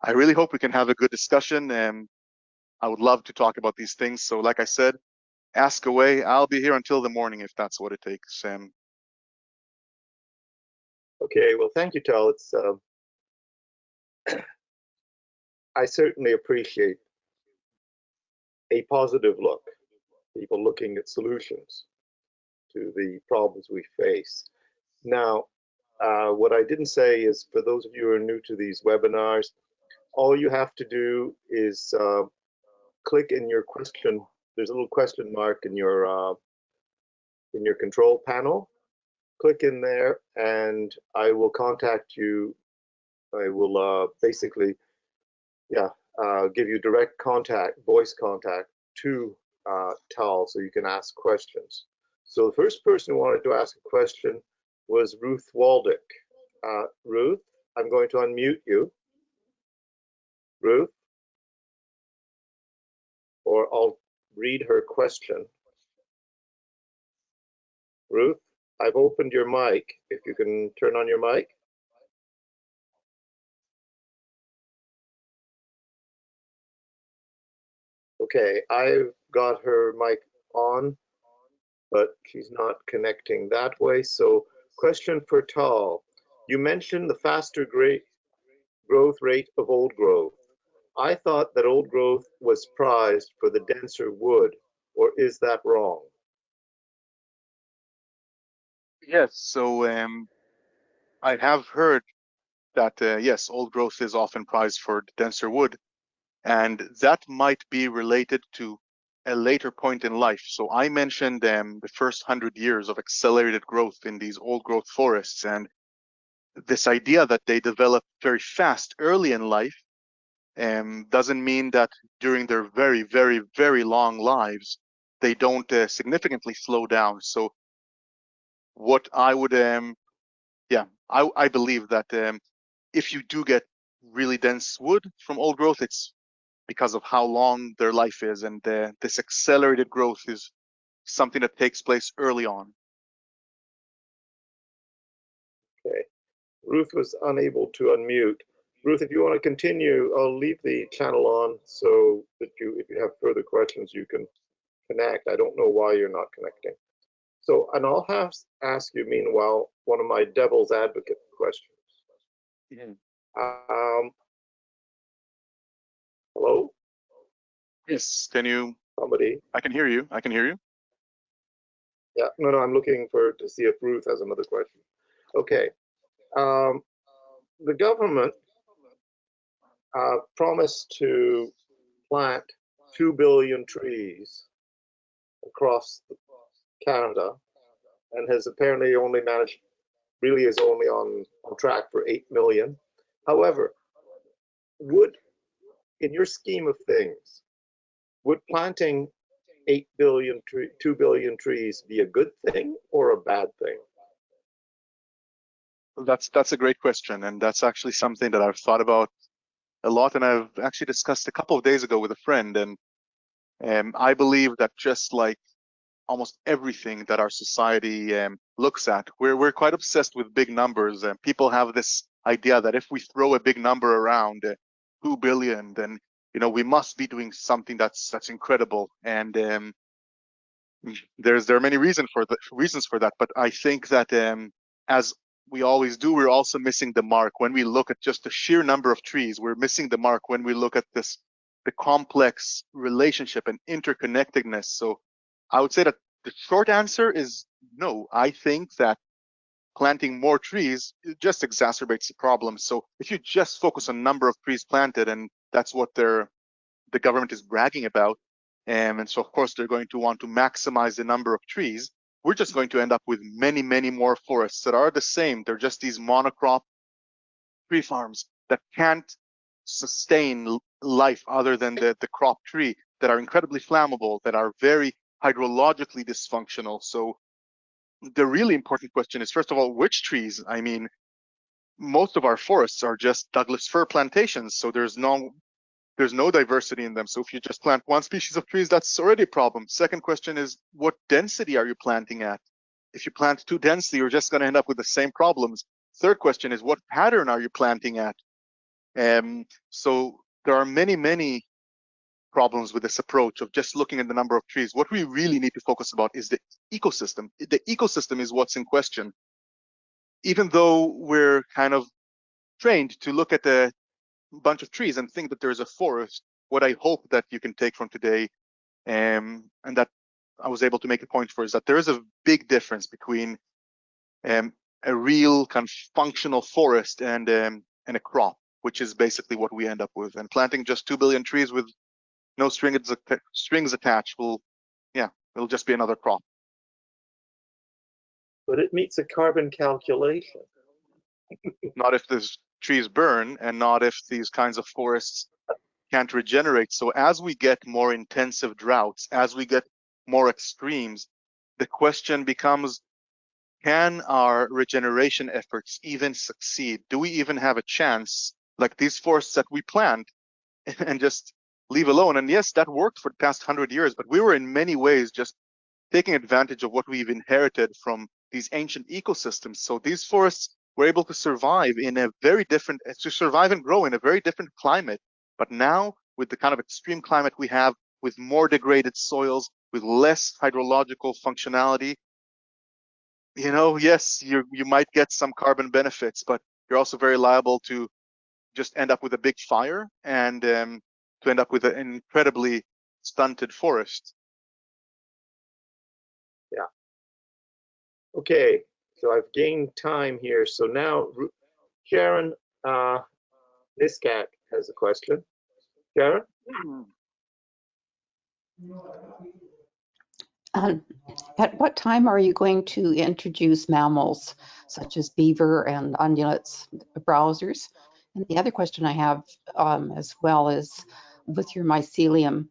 I really hope we can have a good discussion, and I would love to talk about these things. So like I said, ask away. I'll be here until the morning if that's what it takes. Okay, well, thank you, Tal. It's I certainly appreciate a positive look, people looking at solutions to the problems we face. Now, what I didn't say is for those of you who are new to these webinars, all you have to do is click in your question. There's a little question mark in your control panel. Click in there and I will contact you. I will basically, give you direct contact, voice contact to Tal so you can ask questions. So the first person who wanted to ask a question was Ruth Waldick. Ruth, I'm going to unmute you. Ruth, or I'll read her question. Ruth, I've opened your mic. If you can turn on your mic. Okay, I've got her mic on, but she's not connecting that way. So question for Tal. You mentioned the faster growth rate of old growth. I thought that old growth was prized for the denser wood, or is that wrong? Yes, so I have heard that, yes, old growth is often prized for denser wood, and that might be related to a later point in life. So I mentioned the first 100 years of accelerated growth in these old growth forests, and this idea that they develop very fast early in life doesn't mean that during their very, very, very long lives, they don't significantly slow down. So what I would, I believe that if you do get really dense wood from old growth, it's because of how long their life is, and this accelerated growth is something that takes place early on. Okay, Ruth was unable to unmute. Ruth, if you want to continue, I'll leave the channel on so that if you have further questions, you can connect. I don't know why you're not connecting. So, and I'll ask you meanwhile one of my devil's advocate questions. Yeah. Hello? Yes, can you? Somebody? I can hear you. I can hear you. Yeah, no, I'm looking to see if Ruth has another question. Okay. The government promised to plant 2 billion trees across Canada and has apparently only managed, really is only on track for 8 million. However, in your scheme of things, would planting 2 billion trees be a good thing or a bad thing? That's a great question, and that's actually something that I've thought about a lot, and I've actually discussed a couple of days ago with a friend. And I believe that just like almost everything that our society looks at, we're quite obsessed with big numbers, and people have this idea that if we throw a big number around, 2 billion, then we must be doing something that's incredible. And there are many reasons for that, but I think that as we always do, we're also missing the mark when we look at just the sheer number of trees. We're missing the mark when we look at the complex relationship and interconnectedness. So I would say that the short answer is no. I think that planting more trees just exacerbates the problem. So if you just focus on number of trees planted, and that's what the government is bragging about, and so of course they're going to want to maximize the number of trees, we're just going to end up with many, many more forests that are the same. They're just these monocrop tree farms that can't sustain life other than the crop tree, that are incredibly flammable, that are very hydrologically dysfunctional. So the really important question is, first of all, which trees? I mean, most of our forests are just Douglas fir plantations, so there's no diversity in them. So if you just plant one species of trees, that's already a problem. Second question is, what density are you planting at? If you plant too densely, you're just going to end up with the same problems. Third question is, what pattern are you planting at? So there are many problems with this approach of just looking at the number of trees. What we really need to focus about is the ecosystem. The ecosystem is what's in question. Even though we're kind of trained to look at a bunch of trees and think that there's a forest, what I hope that you can take from today, and that I was able to make a point for, is that there is a big difference between a real kind of functional forest and a crop, which is basically what we end up with. And planting just 2 billion trees with no strings attached will, yeah, it'll just be another crop. But it meets a carbon calculation. Not if these trees burn, and not if these kinds of forests can't regenerate. So as we get more intensive droughts, as we get more extremes, the question becomes, can our regeneration efforts even succeed? Do we even have a chance, like these forests that we plant and just leave alone? And yes, that worked for the past 100 years, but we were in many ways just taking advantage of what we've inherited from these ancient ecosystems. So these forests were able to survive in a very different, to survive and grow in a very different climate. But now, with the kind of extreme climate we have, with more degraded soils, with less hydrological functionality, you know, yes, you might get some carbon benefits, but you're also very liable to just end up with a big fire and to end up with an incredibly stunted forest. Yeah. Okay, so I've gained time here. So now Sharon Niskat has a question. Sharon? At what time are you going to introduce mammals such as beaver and ungulates, browsers? And the other question I have as well is, with your mycelium,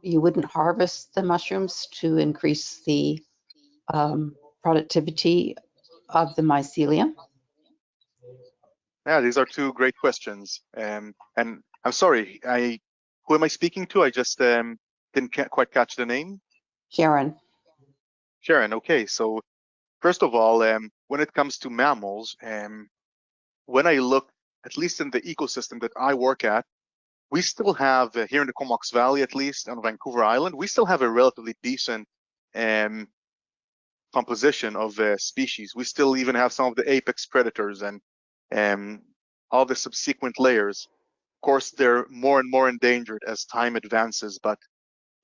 you wouldn't harvest the mushrooms to increase the productivity of the mycelium? Yeah, these are two great questions. And I'm sorry, who am I speaking to? I just didn't quite catch the name. Sharon. Sharon, okay. So first of all, when it comes to mammals, when I look, at least in the ecosystem that I work at, we still have, here in the Comox Valley, at least on Vancouver Island, we still have a relatively decent composition of species. We still even have some of the apex predators and all the subsequent layers. Of course, they're more and more endangered as time advances, but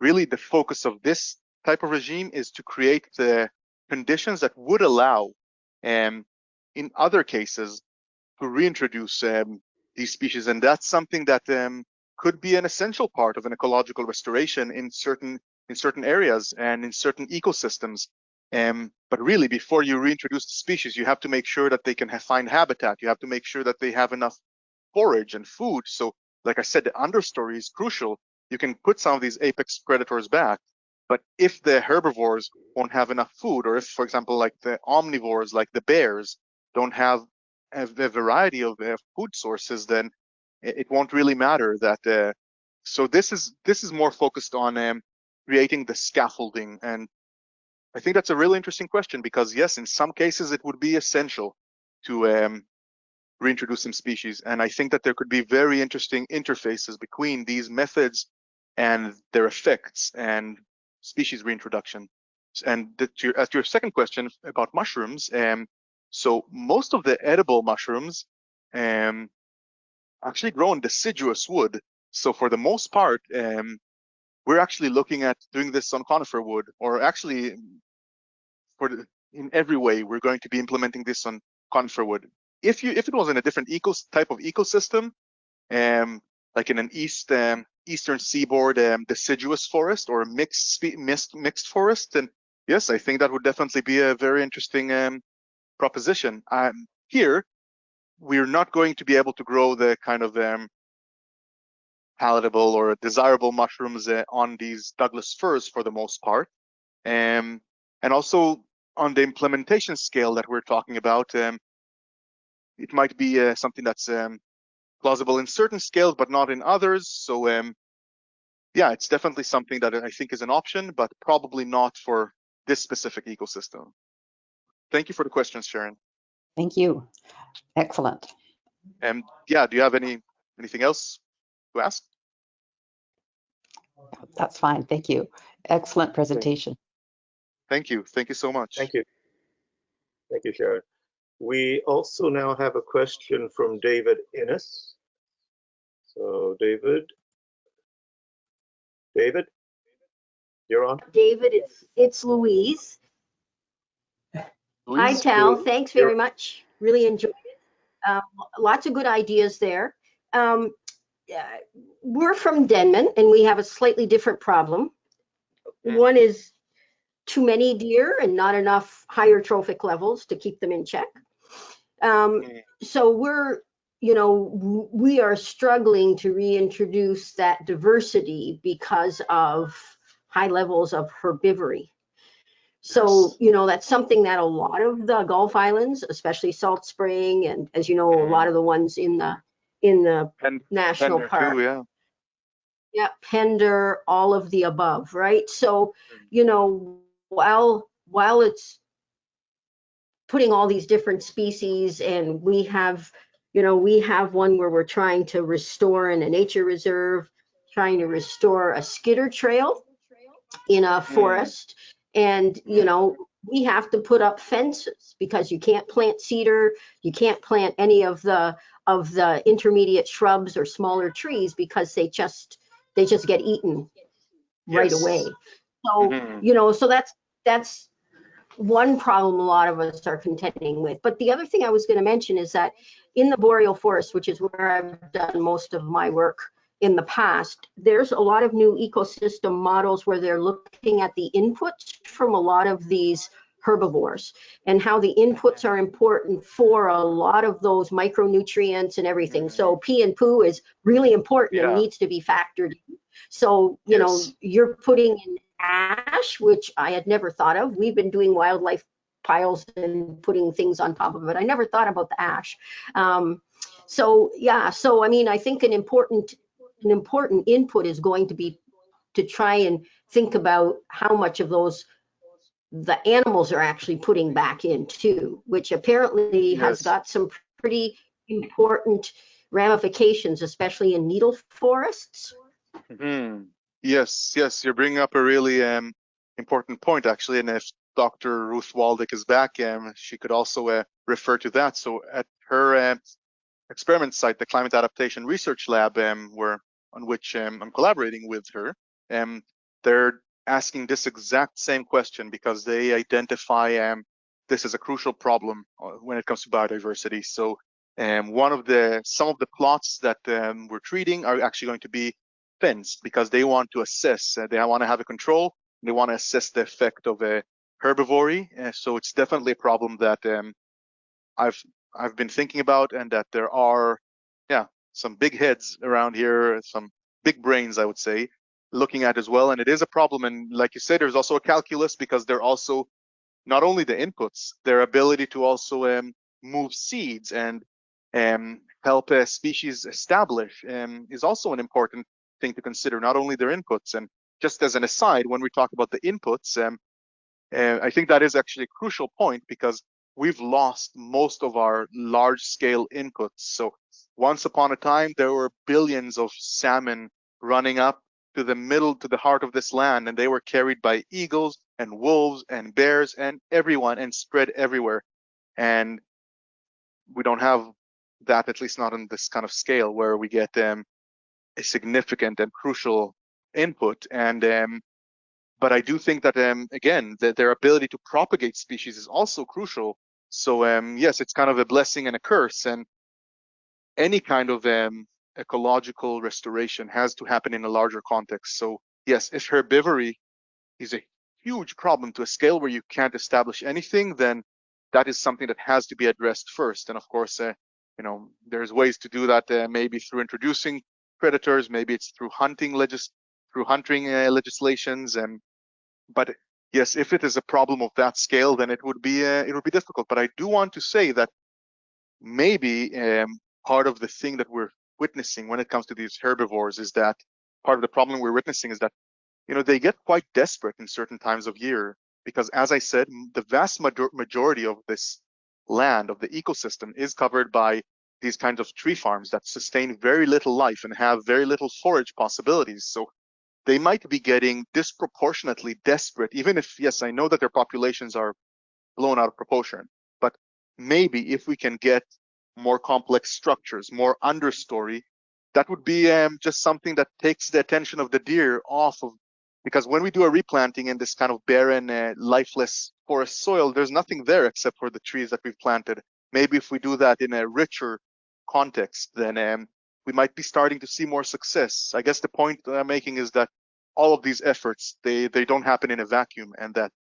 really the focus of this type of regime is to create the conditions that would allow, in other cases, to reintroduce these species. And that's something that could be an essential part of an ecological restoration in certain areas and in certain ecosystems. But really, before you reintroduce the species, you have to make sure that they can find habitat. You have to make sure that they have enough forage and food. So, like I said, the understory is crucial. You can put some of these apex predators back, but if the herbivores won't have enough food, or if, for example, like the omnivores, like the bears, don't have a variety of food sources, then it won't really matter that. So this is more focused on creating the scaffolding, and I think that's a really interesting question, because yes, in some cases it would be essential to reintroduce some species, and I think that there could be very interesting interfaces between these methods and their effects and species reintroduction. And as to your second question about mushrooms, so most of the edible mushrooms actually grow in deciduous wood. So for the most part, we're actually looking at doing this on conifer wood, or actually in every way, we're going to be implementing this on conifer wood. If it was in a different type of ecosystem, like in an eastern seaboard deciduous forest or a mixed forest, then yes, I think that would definitely be a very interesting proposition. Here, we're not going to be able to grow the kind of palatable or desirable mushrooms on these Douglas firs for the most part. And also on the implementation scale that we're talking about, it might be something that's plausible in certain scales, but not in others. So yeah, it's definitely something that I think is an option, but probably not for this specific ecosystem. Thank you for the questions, Sharon. Thank you. Excellent. Yeah, do you have anything else to ask? That's fine. Thank you. Excellent Okay. presentation. Thank you. Thank you so much. Thank you. Thank you, Sharon. We also now have a question from David Innes. So David, you're on. David, it's Louise. Hi, Louise, Tal. Thanks you're very much. Really enjoyed it. Lots of good ideas there. Yeah, we're from Denman, and we have a slightly different problem. One is too many deer and not enough higher trophic levels to keep them in check. So we are struggling to reintroduce that diversity because of high levels of herbivory. So, that's something that a lot of the Gulf Islands, especially Salt Spring, and as you know, a lot of the ones in the national Pender park, too, yeah. Pender, all of the above, right? So, while it's putting all these different species, and we have one where we're trying to restore in a nature reserve, trying to restore a skidder trail in a forest, and we have to put up fences because you can't plant cedar, you can't plant any of the intermediate shrubs or smaller trees because they just get eaten right away. So so that's one problem a lot of us are contending with. But the other thing I was going to mention is that in the boreal forest, which is where I've done most of my work in the past, there's a lot of new ecosystem models where they're looking at the inputs from a lot of these herbivores and how the inputs are important for a lot of those micronutrients and everything. So pee and poo is really important and needs to be factored in. So, you're putting in ash, which I had never thought of. We've been doing wildlife piles and putting things on top of it. I never thought about the ash. So I mean, I think an important input is going to be to try and think about how much of those the animals are actually putting back in too, which apparently has got some pretty important ramifications, especially in needle forests. Yes, you're bringing up a really important point, actually. And if Dr. Ruth Waldick is back, she could also refer to that. So at her experiment site, the Climate Adaptation Research Lab, on which I'm collaborating with her, they're asking this exact same question because they identify this as a crucial problem when it comes to biodiversity. So some of the plots that we're treating are actually going to be fenced because they want to assess, they want to have a control, they want to assess the effect of herbivory. So it's definitely a problem that I've been thinking about, and that there are some big heads around here, some big brains, I would say, looking at as well. And it is a problem. And like you said, there's also a calculus because they're also not only the inputs, their ability to also move seeds and help a species establish is also an important thing to consider, not only their inputs. And just as an aside, when we talk about the inputs, I think that is actually a crucial point because we've lost most of our large-scale inputs. So once upon a time, there were billions of salmon running up to the heart of this land, and they were carried by eagles and wolves and bears and everyone and spread everywhere. And we don't have that, at least not on this kind of scale, where we get a significant and crucial input. And but I do think that again, that their ability to propagate species is also crucial. So yes, it's kind of a blessing and a curse, and any kind of ecological restoration has to happen in a larger context. So yes, if herbivory is a huge problem to a scale where you can't establish anything, then that is something that has to be addressed first. And of course, there's ways to do that, maybe through introducing predators, maybe it's through hunting legislations. But yes, if it is a problem of that scale, then it would be difficult. But I do want to say that maybe part of the thing that we're witnessing when it comes to these herbivores is that part of the problem we're witnessing is that they get quite desperate in certain times of year because, as I said, the vast majority of this land, of the ecosystem, is covered by these kinds of tree farms that sustain very little life and have very little forage possibilities. So they might be getting disproportionately desperate, even if, yes, I know that their populations are blown out of proportion, but maybe if we can get more complex structures, more understory, that would be just something that takes the attention of the deer off of, because when we do a replanting in this kind of barren, lifeless forest soil, there's nothing there except for the trees that we've planted. Maybe if we do that in a richer context, then we might be starting to see more success. I guess the point that I'm making is that all of these efforts, they don't happen in a vacuum, and that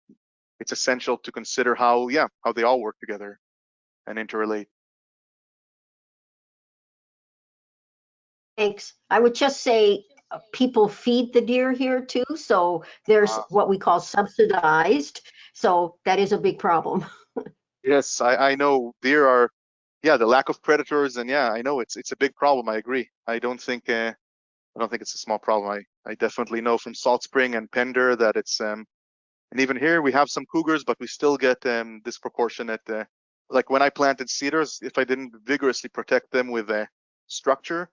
it's essential to consider how they all work together and interrelate. Thanks. I would just say people feed the deer here too. So there's what we call subsidized. So that is a big problem. Yes, I know deer are, the lack of predators, and I know it's a big problem. I agree. I don't think it's a small problem. I definitely know from Salt Spring and Pender that it's and even here we have some cougars, but we still get disproportionate. Like when I planted cedars, if I didn't vigorously protect them with a structure,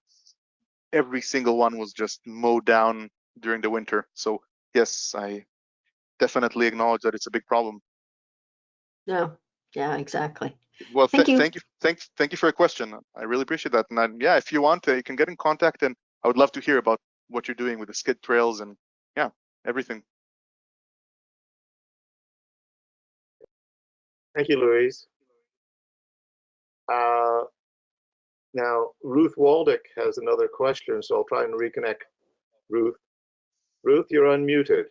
every single one was just mowed down during the winter. So yes, I definitely acknowledge that it's a big problem. Yeah, exactly. Well, thank you. Thank you for your question. I really appreciate that. And if you want, you can get in contact, and I would love to hear about what you're doing with the skid trails and everything. Thank you, Louise. Now, Ruth Waldick has another question, so I'll try and reconnect Ruth. Ruth, you're unmuted.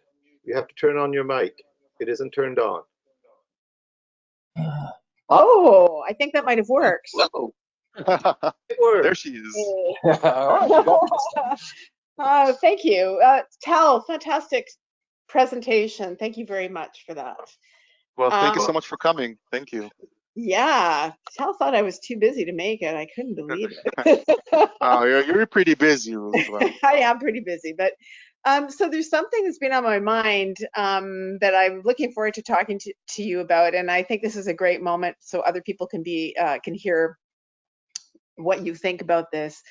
You have to turn on your mic. It isn't turned on. Oh, I think that might have worked. Whoa. It worked. There she is. Oh, thank you. Tal, fantastic presentation. Thank you very much for that. Well, thank you so much for coming. Thank you. Yeah, Tal thought I was too busy to make it. I couldn't believe it. Oh, you're pretty busy, Ruth. Well. I am pretty busy, but so there's something that's been on my mind that I'm looking forward to talking to you about, and I think this is a great moment so other people can hear what you think about this.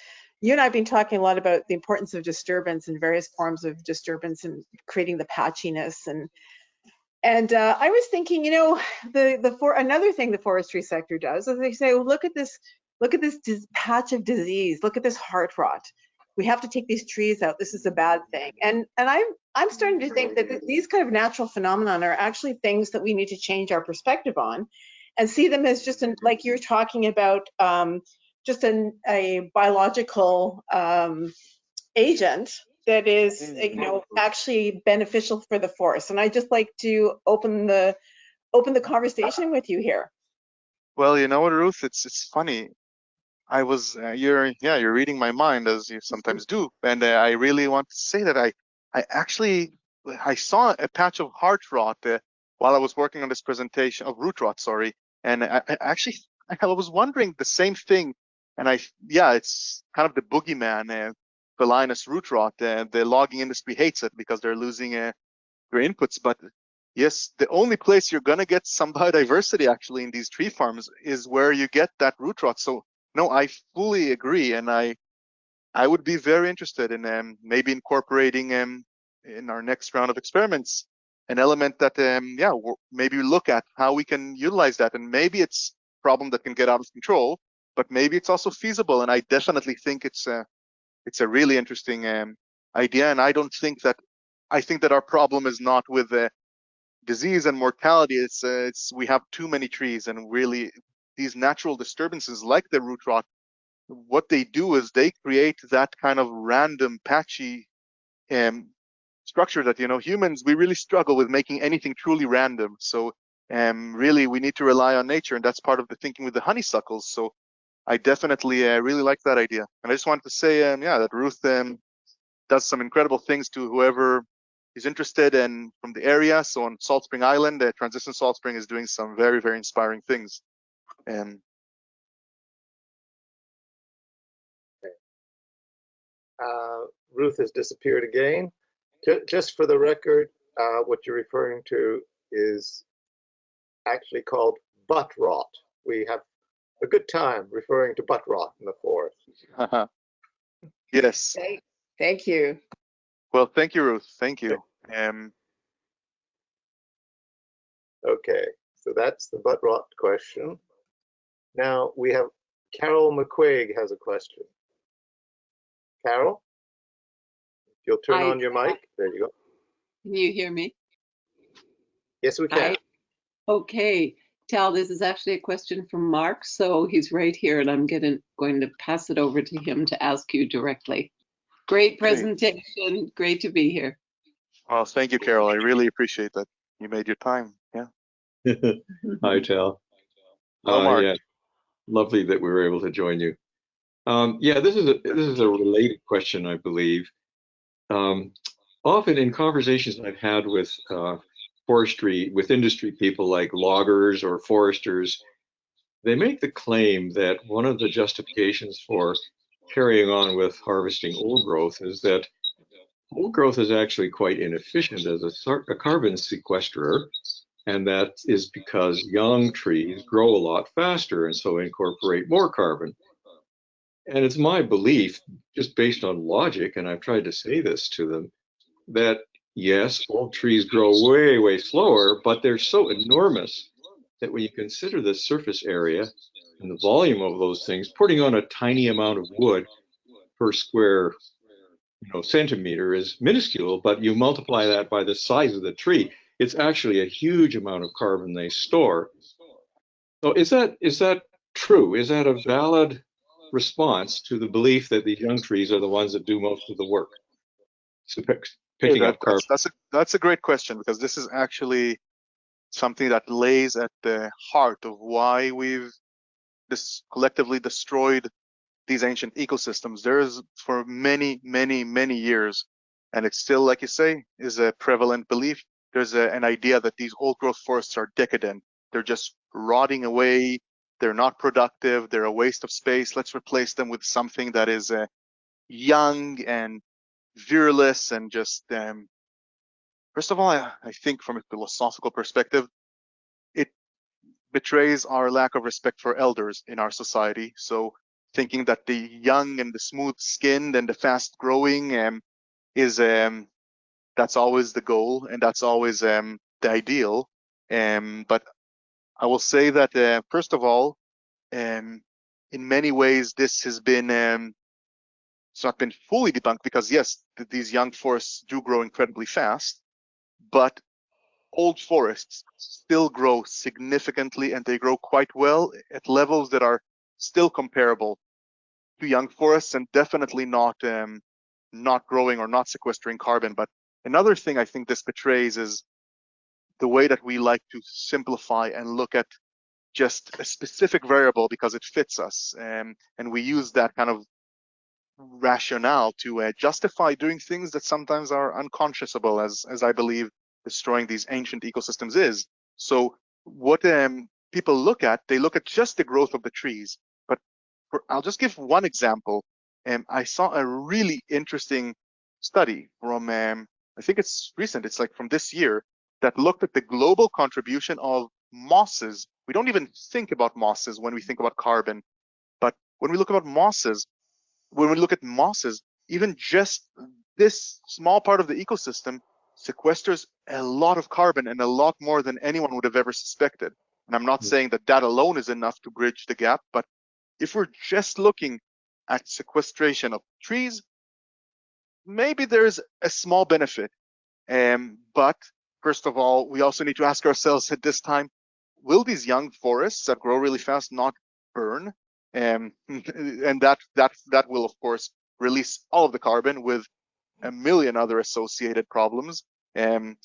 You and I have been talking a lot about the importance of disturbance and various forms of disturbance and creating the patchiness, and I was thinking, another thing the forestry sector does is they say, well, look at this patch of disease, look at this heart rot. We have to take these trees out. This is a bad thing. And I'm starting to think that these kind of natural phenomena are actually things that we need to change our perspective on, and see them as just like you're talking about, just a biological agent that is, actually beneficial for the forest. And I just like to open the conversation with you here. Well, you know what, Ruth? It's funny. I was you're reading my mind, as you sometimes do, and I really want to say that I saw a patch of heart rot while I was working on this presentation of root rot, sorry, and I was wondering the same thing, and it's kind of the boogeyman, Felinus root rot. The logging industry hates it because they're losing their inputs, but yes, the only place you're gonna get some biodiversity actually in these tree farms is where you get that root rot. So no, I fully agree, and I would be very interested in maybe incorporating in our next round of experiments an element that maybe look at how we can utilize that, and maybe it's a problem that can get out of control, but maybe it's also feasible. And I definitely think it's a really interesting idea, and I think that our problem is not with disease and mortality. It's we have too many trees, and really these natural disturbances like the root rot, what they do is they create that kind of random patchy structure that humans, we really struggle with making anything truly random. So really we need to rely on nature, and that's part of the thinking with the honeysuckles. So I definitely really like that idea, and I just wanted to say that Ruth does some incredible things to whoever is interested and from the area. So on Salt Spring Island, Transition Salt Spring is doing some very, very inspiring things. Ruth has disappeared again. Just for the record, what you're referring to is actually called butt rot. We have a good time referring to butt rot in the forest. Yes. Thank you. Well, thank you, Ruth. Thank you. Okay, so that's the butt rot question. Now we have Carol McQuaig has a question. Carol, if you'll turn on your mic. There you go. Can you hear me? Yes, we can. Okay. Tal, this is actually a question from Mark, so he's right here, and I'm going to pass it over to him to ask you directly. Great presentation. Great to be here. Well, thank you, Carol. I really appreciate that you made your time. Yeah. Hi, Tal. Hello, Mark. Yeah, lovely that we were able to join you. Yeah, this is a related question, I believe. Often in conversations I've had with forestry, with industry people like loggers or foresters, they make the claim that one of the justifications for carrying on with harvesting old growth is that old growth is actually quite inefficient as a carbon sequesterer, and that is because young trees grow a lot faster and so incorporate more carbon. And it's my belief, just based on logic, and I've tried to say this to them, that yes, old trees grow way, way slower, but they're so enormous that when you consider the surface area and the volume of those things, putting on a tiny amount of wood per square centimeter is minuscule, but you multiply that by the size of the tree, it's actually a huge amount of carbon they store. So is that true? Is that a valid response to the belief that these young trees are the ones that do most of the work? So picking up carbon. That's a great question, because this is actually something that lays at the heart of why we've collectively destroyed these ancient ecosystems. There is, for many, many, many years, and it's still, like you say, is a prevalent belief. There's an idea that these old growth forests are decadent. They're just rotting away. They're not productive. They're a waste of space. Let's replace them with something that is young and virulous and just, first of all, I think from a philosophical perspective, it betrays our lack of respect for elders in our society. So thinking that the young and the smooth skinned and the fast growing is that's always the goal, and that's always the ideal. But I will say that first of all, in many ways this has been it's not been fully debunked, because yes, these young forests do grow incredibly fast, but old forests still grow significantly, and they grow quite well at levels that are still comparable to young forests, and definitely not growing or not sequestering carbon. But another thing I think this betrays is the way that we like to simplify and look at just a specific variable because it fits us, and we use that kind of rationale to justify doing things that sometimes are unconscionable, as I believe destroying these ancient ecosystems is. So what people look at, they look at just the growth of the trees. But I'll just give one example. I saw a really interesting study from, I think it's recent, it's like from this year, that looked at the global contribution of mosses. We don't even think about mosses when we think about carbon, but when we look at mosses, even just this small part of the ecosystem sequesters a lot of carbon, and a lot more than anyone would have ever suspected. And I'm not saying that that alone is enough to bridge the gap, but if we're just looking at sequestration of trees, maybe there's a small benefit. But first of all, we also need to ask ourselves at this time, will these young forests that grow really fast not burn? And that will, of course, release all of the carbon with a million other associated problems. And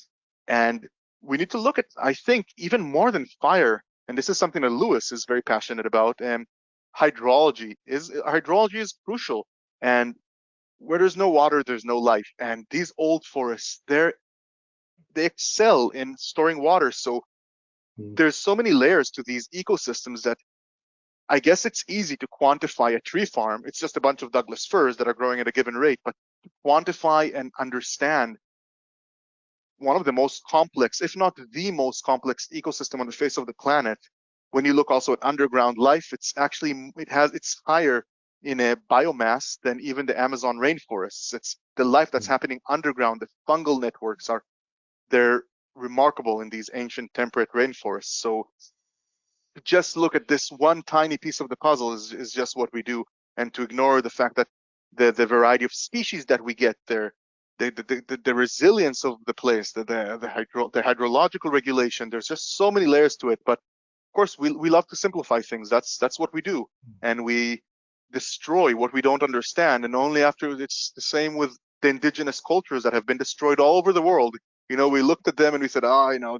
we need to look at, I think, even more than fire, and this is something that Lewis is very passionate about, hydrology is crucial. And where there's no water, there's no life. And these old forests, they excel in storing water. So there's so many layers to these ecosystems that I guess it's easy to quantify a tree farm. It's just a bunch of Douglas firs that are growing at a given rate. But to quantify and understand one of the most complex, if not the most complex ecosystem on the face of the planet, when you look also at underground life, it's higher in a biomass than even the Amazon rainforests. It's the life that's happening underground. The fungal networks they're remarkable in these ancient temperate rainforests. So just look at this one tiny piece of the puzzle is just what we do, and to ignore the fact that the variety of species that we get there, the resilience of the place, the hydrological regulation, there's just so many layers to it. But of course, we love to simplify things. That's what we do, and we destroy what we don't understand. And only after, it's the same with the indigenous cultures that have been destroyed all over the world. We looked at them and we said,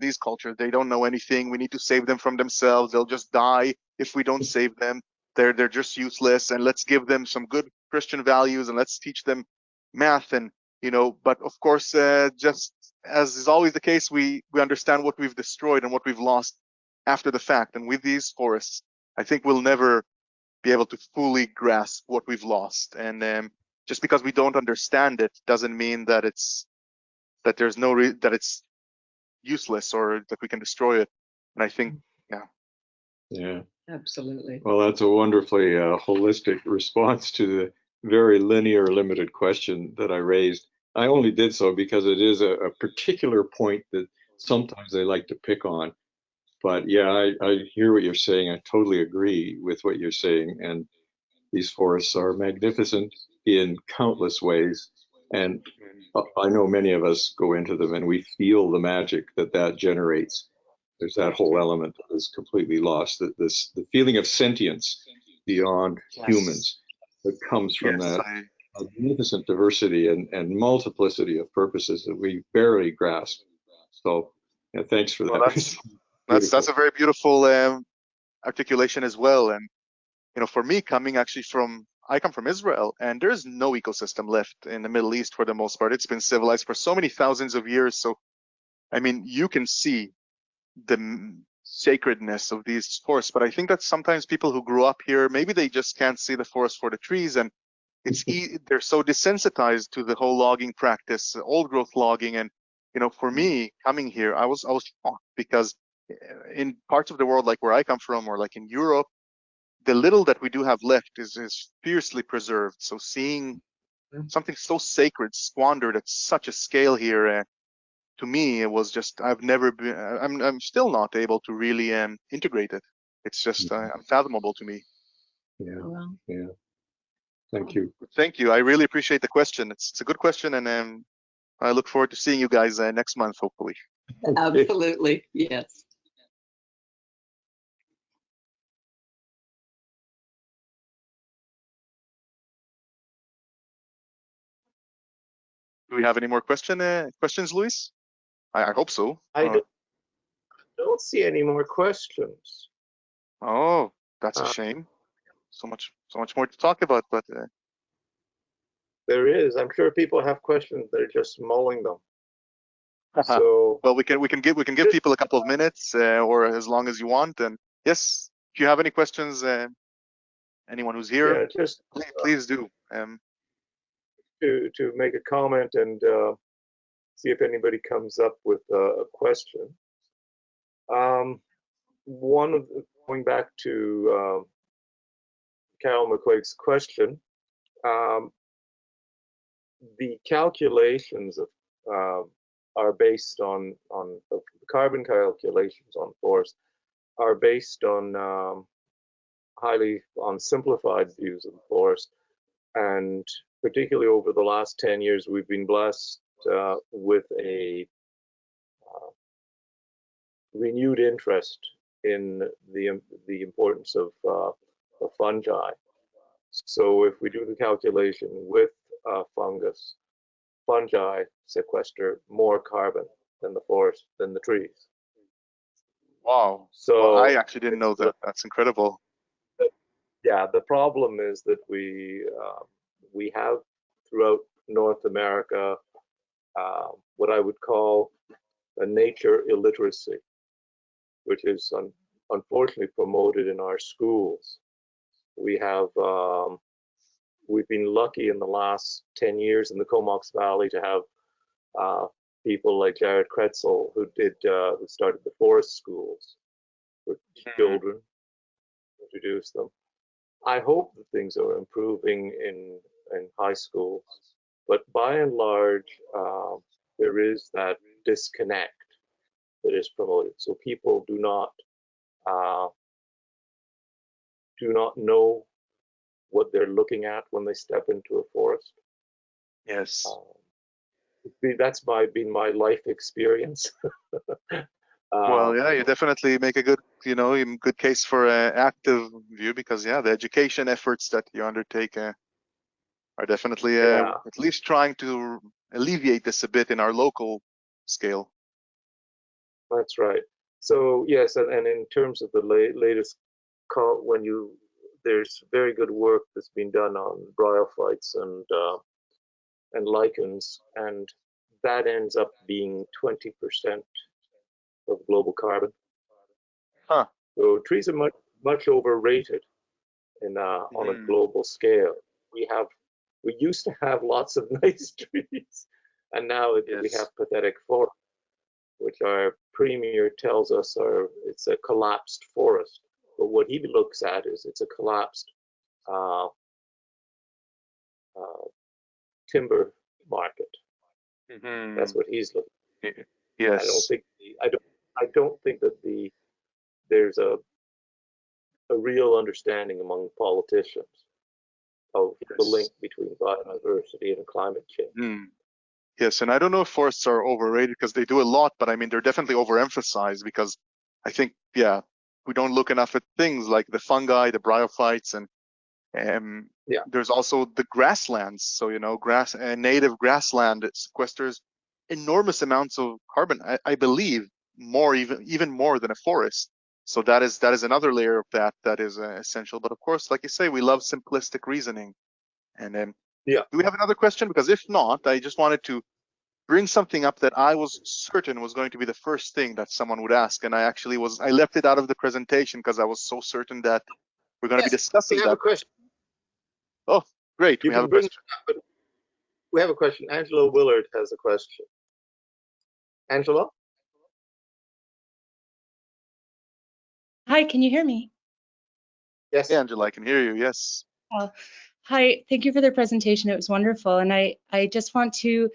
these cultures, they don't know anything. We need to save them from themselves. They'll just die if we don't save them. They're just useless. And let's give them some good Christian values and let's teach them math. And but of course, just as is always the case, we understand what we've destroyed and what we've lost after the fact. And with these forests, I think we'll never be able to fully grasp what we've lost. And just because we don't understand it doesn't mean that it's useless or that we can destroy it. And I think, Yeah. Absolutely. Well, that's a wonderfully holistic response to the very linear, limited question that I raised. I only did so because it is a particular point that sometimes they like to pick on. But yeah, I hear what you're saying. I totally agree with what you're saying. And these forests are magnificent in countless ways. And I know many of us go into them and we feel the magic that generates. There's that whole element that is completely lost. The feeling of sentience beyond humans that comes from that magnificent diversity and multiplicity of purposes that we barely grasp. So, yeah, thanks for that. That's a very beautiful articulation as well. And for me, I come from Israel, and there's no ecosystem left in the Middle East for the most part. It's been civilized for so many thousands of years. So, I mean, you can see the sacredness of these forests, but I think that sometimes people who grew up here, maybe they just can't see the forest for the trees, and they're so desensitized to the whole logging practice, old growth logging. And for me, coming here, I was shocked, because in parts of the world like where I come from, or like in Europe, the little that we do have left is fiercely preserved. So seeing something so sacred squandered at such a scale here, to me, it was just, I've never been, I'm still not able to really integrate it. It's just unfathomable to me. Yeah. Well, Yeah. Thank you. Thank you. I really appreciate the question. It's a good question, and I look forward to seeing you guys next month, hopefully. absolutely. Yes. Do we have any more questions, Luis? I hope so. I don't see any more questions. Oh, that's a shame. So much more to talk about, but There is. I'm sure people have questions. They're just mulling them. So, well, we can give people a couple of minutes, or as long as you want. And yes, if you have any questions, anyone who's here, yeah, just please do. to make a comment and see if anybody comes up with a question. Going back to Carol McQuaig's question, the calculations are based on the carbon calculations on forest are based on highly simplified views of the forest, and particularly over the last 10 years, we've been blessed with a renewed interest in the importance of fungi. So if we do the calculation with fungi sequester more carbon than the trees. Wow. So well, I actually didn't know that. That's incredible. Yeah, the problem is that we have throughout North America what I would call a nature illiteracy, which is unfortunately promoted in our schools. We've been lucky in the last 10 years in the Comox Valley to have people like Jared Kretzel, who started the forest schools, for children, introduce them. I hope that things are improving in high schools, but by and large, there is that disconnect that is promoted. So people do not know what they're looking at when they step into a forest. Yes. That's been my life experience. Well, yeah, you definitely make a good, good case for an active view, because yeah, the education efforts that you undertake are definitely Yeah. at least trying to alleviate this a bit in our local scale. That's right. So yes, and in terms of the latest call, there's very good work that's been done on bryophytes and lichens, and that ends up being 20% of global carbon. Huh. So trees are much overrated on a global scale. We used to have lots of nice trees, and now we have pathetic forests, which our premier tells us it's a collapsed forest. But what he looks at is it's a collapsed timber market. That's what he's looking at. Yes. I don't think that there's a real understanding among politicians of the link between biodiversity and climate change. Yes, and I don't know if forests are overrated, because they do a lot, but I mean, they're definitely overemphasized, because I think, yeah, we don't look enough at things like the fungi, the bryophytes, and there's also the grasslands. So, native grassland, it sequesters enormous amounts of carbon. I believe even more than a forest. So that is another layer of that is essential. But of course, like you say, we love simplistic reasoning. And do we have another question? Because if not, I just wanted to bring something up that I was certain was going to be the first thing that someone would ask, and I left it out of the presentation because I was so certain that we're going to be discussing we have that. A question. Oh, great! We have a question. We have a question. Angela Willard has a question. Angela? Hi, can you hear me? Yes. Yeah, Angela, I can hear you. Yes. Hi, thank you for the presentation. It was wonderful. And I just want to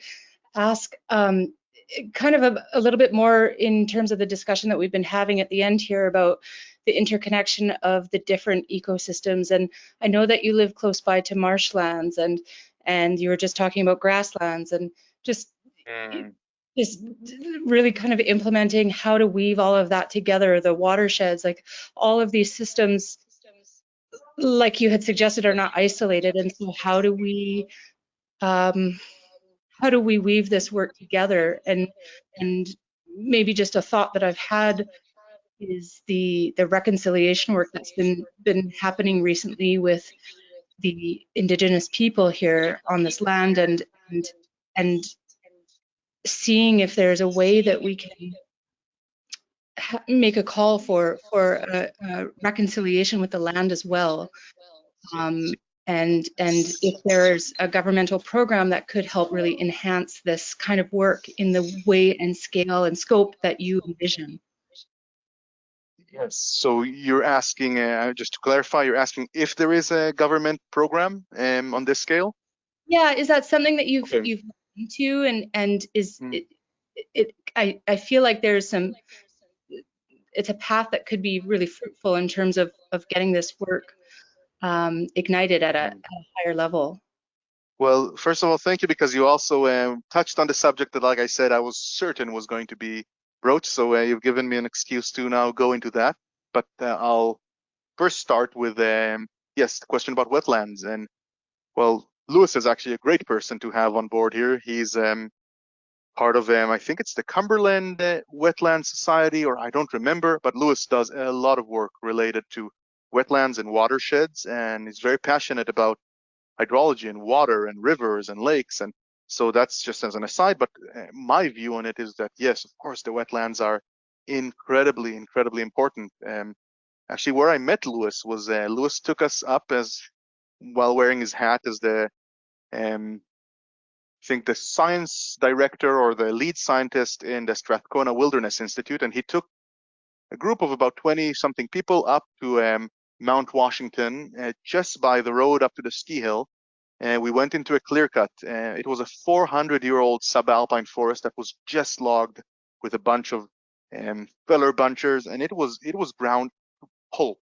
ask kind of a little bit more in terms of the discussion that we've been having at the end here about the interconnection of the different ecosystems. And I know that you live close by to marshlands, and you were just talking about grasslands, and just really kind of implementing how to weave all of that together, the watersheds, like all of these systems, like you had suggested, are not isolated. And so how do we weave this work together? And maybe just a thought that I've had is the reconciliation work that's been happening recently with the Indigenous people here on this land, and seeing if there's a way that we can make a call for a reconciliation with the land as well. And if there's a governmental program that could help really enhance this kind of work in the way and scale and scope that you envision. Yes. So you're asking, just to clarify, you're asking if there is a government program on this scale? Yeah, is that something that you've looked into, and is I feel like there's it's a path that could be really fruitful in terms of getting this work ignited at a higher level. Well, first of all, thank you, because you also touched on the subject that, like I said, I was certain was going to be broached. So you've given me an excuse to now go into that. But I'll first start with, yes, the question about wetlands. And well, Lewis is actually a great person to have on board here. He's part of, I think it's the Cumberland Wetland Society, or I don't remember, but Lewis does a lot of work related to wetlands and watersheds, and he's very passionate about hydrology and water and rivers and lakes. And so that's just as an aside, but my view on it is that, yes, of course, the wetlands are incredibly important. Actually, where I met Lewis was, Lewis took us up while wearing his hat as the, I think the science director or the lead scientist in the Strathcona Wilderness Institute, and he took a group of about 20 something people up to Mount Washington, just by the road up to the ski hill. And we went into a clear cut. It was a 400-year-old subalpine forest that was just logged with a bunch of feller bunchers, and it was ground pulp.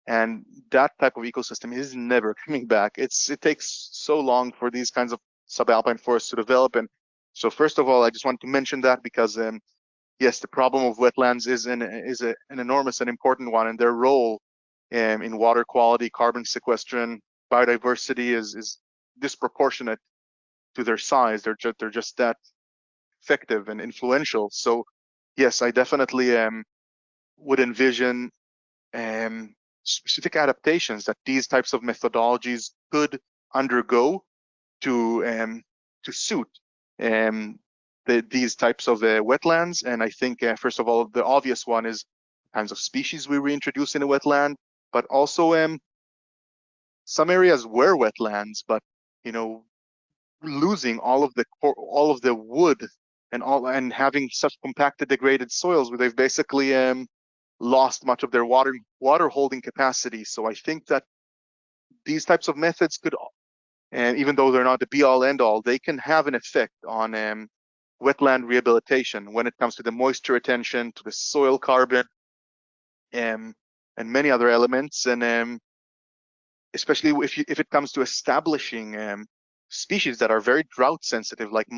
And that type of ecosystem is never coming back. It takes so long for these kinds of subalpine forests to develop. And so, first of all, I just want to mention that because yes, the problem of wetlands is an enormous and important one, and their role in water quality, carbon sequestration, biodiversity is disproportionate to their size. They're just that effective and influential. So yes, I definitely would envision specific adaptations that these types of methodologies could undergo to suit these types of wetlands. And I think first of all, the obvious one is kinds of species we reintroduce in a wetland, but also some areas were wetlands, but losing all of the wood and having such compacted, degraded soils where they've basically lost much of their water holding capacity. So I think that these types of methods could, and even though they're not the be all end all, they can have an effect on wetland rehabilitation when it comes to the moisture retention, to the soil carbon, and many other elements. And especially if it comes to establishing species that are very drought sensitive, like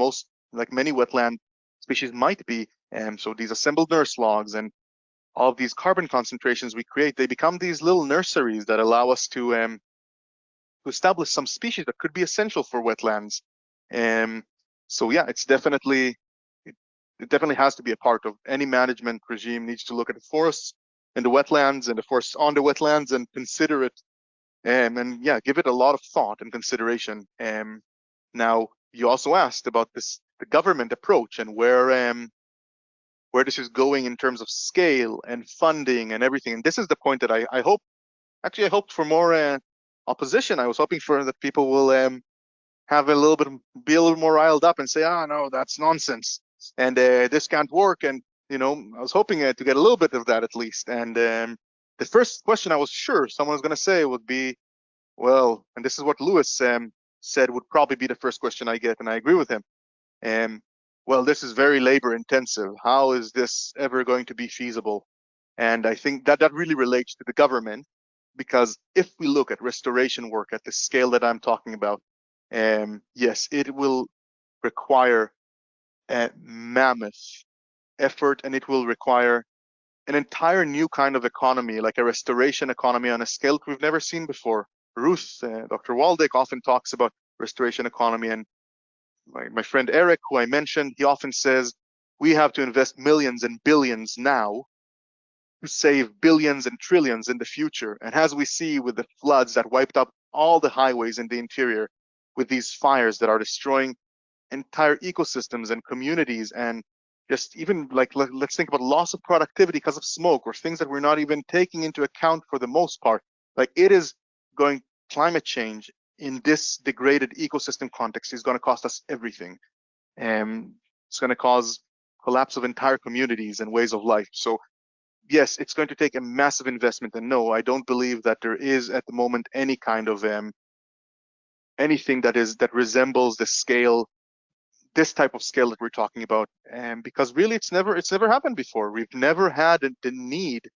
many wetland species might be. So these assembled nurse logs and all of these carbon concentrations we create, they become these little nurseries that allow us to establish some species that could be essential for wetlands. So yeah, it definitely has to be a part of any management regime. Needs to look at the forests and the wetlands and the forests on the wetlands and consider it, and yeah, give it a lot of thought and consideration. Now, you also asked about the government approach and where this is going in terms of scale and funding and everything. And this is the point that I hoped for more opposition. I was hoping for that people will be a little more riled up and say, no, that's nonsense, and this can't work. And I was hoping to get a little bit of that at least. And the first question I was sure someone was going to say would be, well, and this is what Lewis said would probably be the first question I get, and I agree with him. Well, this is very labor intensive. How is this ever going to be feasible? And I think that really relates to the government, because if we look at restoration work at the scale that I'm talking about, yes, it will require a mammoth effort, and it will require an entire new kind of economy, like a restoration economy on a scale that we've never seen before. Dr. Waldeck often talks about restoration economy, and my friend Eric, who I mentioned, he often says we have to invest millions and billions now to save billions and trillions in the future. And as we see with the floods that wiped out all the highways in the interior, with these fires that are destroying entire ecosystems and communities, and just even let's think about loss of productivity because of smoke or things that we're not even taking into account for the most part. It is going, climate change in this degraded ecosystem context is going to cost us everything. It's going to cause collapse of entire communities and ways of life. So yes, it's going to take a massive investment. And no, I don't believe that there is at the moment any kind of anything that resembles this type of scale that we're talking about. Because really, it's never happened before. We've never had the need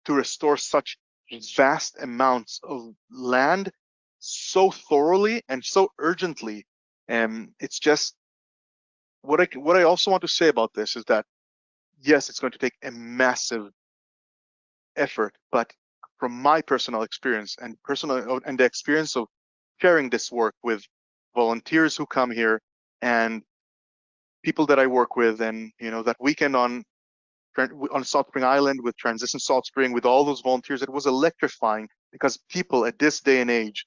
to restore such vast amounts of land so thoroughly and so urgently. It's just what I also want to say about this is that yes, it's going to take a massive effort, but from my personal experience and the experience of sharing this work with volunteers who come here and people that I work with, and that weekend on Salt Spring Island with Transition Salt Spring, with all those volunteers, it was electrifying, because people at this day and age,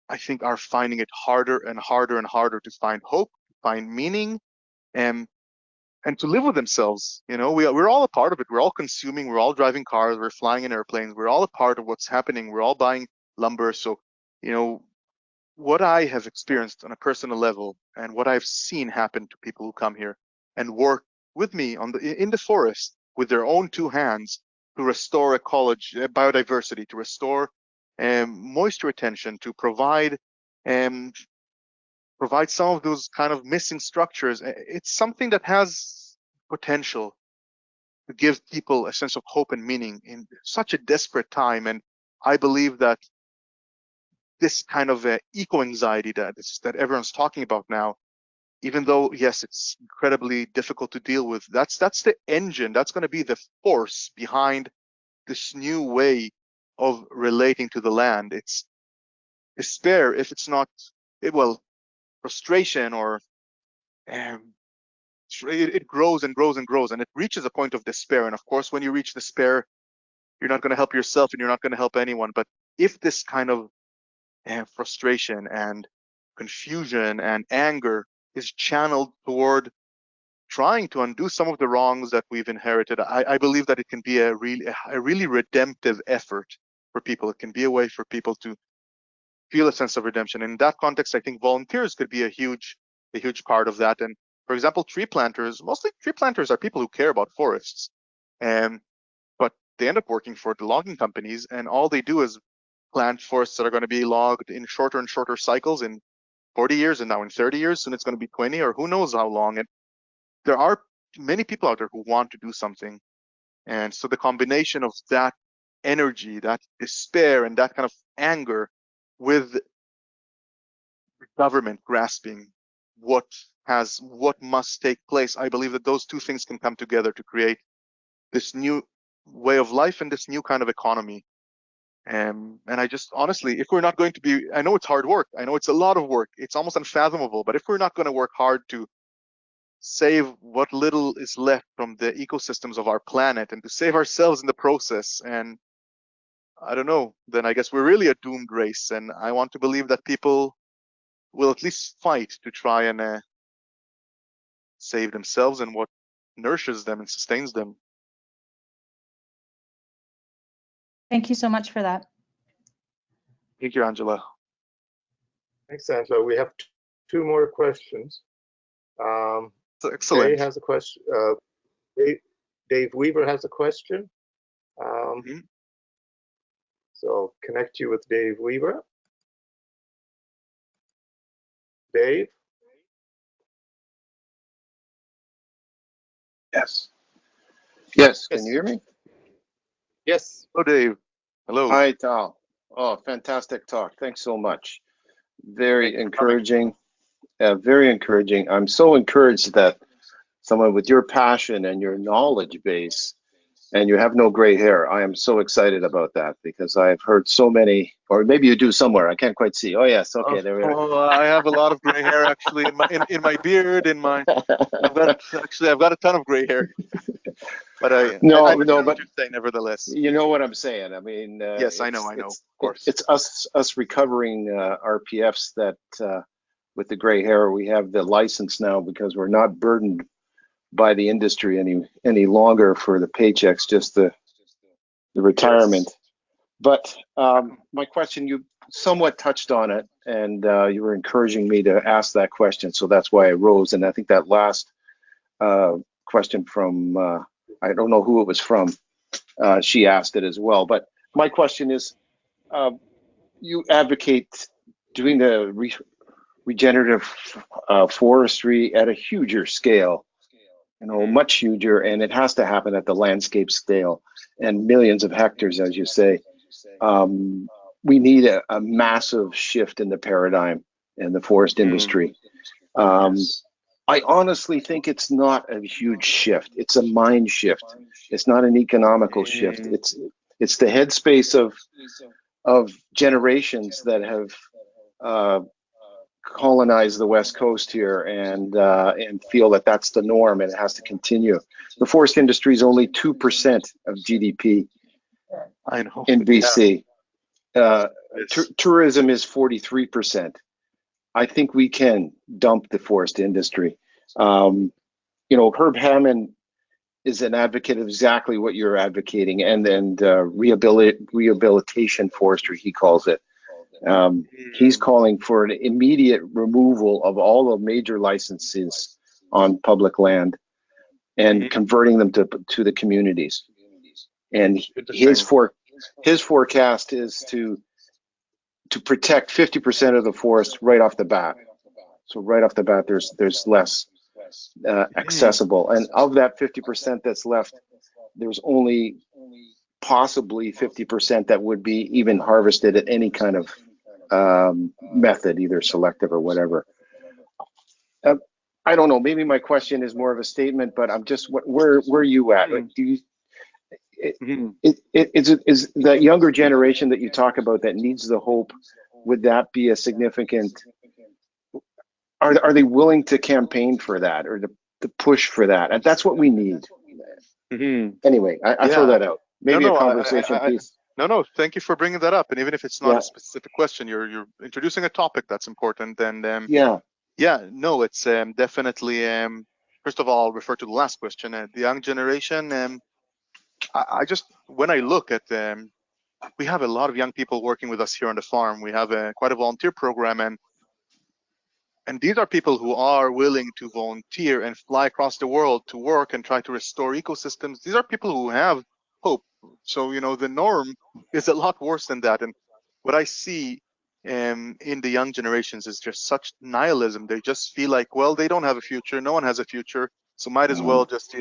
I think, are finding it harder and harder and harder to find hope, find meaning, and to live with themselves. We're all a part of it. We're all consuming. We're all driving cars. We're flying in airplanes. We're all a part of what's happening. We're all buying lumber. So, what I have experienced on a personal level and what I've seen happen to people who come here and work with me in the forest, with their own two hands to restore ecology, biodiversity, to restore moisture retention, to provide some of those kind of missing structures. It's something that has potential to give people a sense of hope and meaning in such a desperate time. And I believe that this kind of eco-anxiety that everyone's talking about now, even though, yes, it's incredibly difficult to deal with, that's the engine, that's going to be the force behind this new way of relating to the land. It's despair, if it's not, frustration, or it grows and grows and grows, and it reaches a point of despair. And of course, when you reach despair, you're not going to help yourself and you're not going to help anyone. But if this kind of frustration and confusion and anger is channeled toward trying to undo some of the wrongs that we've inherited, I believe that it can be a really redemptive effort for people. It can be a way for people to feel a sense of redemption. In that context, I think volunteers could be a huge part of that. And for example, mostly tree planters are people who care about forests, but they end up working for the logging companies, and all they do is plant forests that are going to be logged in shorter and shorter cycles in 40 years, and now in 30 years, soon it's going to be 20, or who knows how long. And there are many people out there who want to do something. And so the combination of that energy, that despair, and that kind of anger with the government grasping what must take place, I believe that those two things can come together to create this new way of life and this new kind of economy. And I just, honestly, if we're not going to be, I know it's hard work, I know it's a lot of work, it's almost unfathomable, but if we're not going to work hard to save what little is left from the ecosystems of our planet and to save ourselves in the process, and I don't know, then I guess we're really a doomed race. And I want to believe that people will at least fight to try and save themselves and what nourishes them and sustains them. Thank you so much for that. Thank you, Angela. Thanks, Angela. We have two more questions. Excellent. Dave has a question. Dave Weaver has a question. So I'll connect you with Dave Weaver. Dave? Yes. Yes, can you hear me? Yes. Hello, Dave. Hello. Hi, Tal. Oh, fantastic talk. Thanks so much. Very encouraging. Very encouraging. I'm so encouraged that someone with your passion and your knowledge base, and you have no gray hair. I am so excited about that because I've heard so many, or maybe you do somewhere. I can't quite see. Oh yes, okay, there we are. Oh, I have a lot of gray hair actually in my beard, I've got a ton of gray hair. But I know what you're saying, nevertheless. You know what I'm saying. I mean, yes, I know, of course. It's us recovering RPFs that with the gray hair, we have the license now because we're not burdened by the industry any longer for the paychecks, just the retirement. Yes. But my question, you somewhat touched on it, and you were encouraging me to ask that question, so that's why I rose. And I think that last question from, I don't know who it was from, she asked it as well. But my question is, you advocate doing the regenerative forestry at a huger scale, much huger, and it has to happen at the landscape scale and millions of hectares, as you say. We need a massive shift in the paradigm in the forest industry. I honestly think it's not a huge shift. It's a mind shift. It's not an economical shift. It's the headspace of generations that have colonize the West Coast here and feel that that's the norm and it has to continue. The forest industry is only 2% of GDP in BC. Tourism is 43%. I think we can dump the forest industry. Herb Hammond is an advocate of exactly what you're advocating, and rehabilitation forestry, he calls it. He's calling for an immediate removal of all of major licenses on public land. and converting them to the communities. And his forecast is to protect 50% of the forest right off the bat. So right off the bat, there's less accessible, and of that 50% that's left, there's only possibly 50% that would be even harvested at any kind of method, either selective or whatever. I don't know. Maybe my question is more of a statement, but I'm just where are you at? Like, do you? Is that younger generation that you talk about that needs the hope? Would that be a significant? Are they willing to campaign for that or to push for that? And that's what we need. Anyway, I throw that out. Maybe a conversation piece. No, thank you for bringing that up. And even if it's not a specific question, you're introducing a topic that's important. And no, it's definitely. First of all, I'll refer to the last question. The young generation. I just, when I look at them, we have a lot of young people working with us here on the farm. We have quite a volunteer program, and these are people who are willing to volunteer and fly across the world to work and try to restore ecosystems. These are people who have hope. So, the norm is a lot worse than that. And what I see in the young generations is just such nihilism. They just feel like, well, they don't have a future. No one has a future. So might as well just,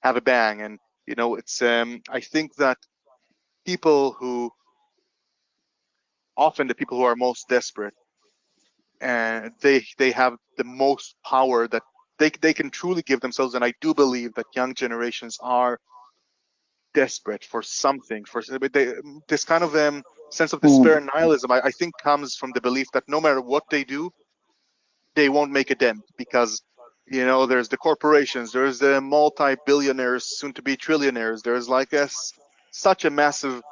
have a bang. And, it's, I think that often the people who are most desperate, and they have the most power that they can truly give themselves. And I do believe that young generations are desperate for something, this kind of sense of despair and nihilism, I think comes from the belief that no matter what they do, they won't make a dent, because there's the corporations, there's the multi-billionaires, soon to be trillionaires, there's like such a massive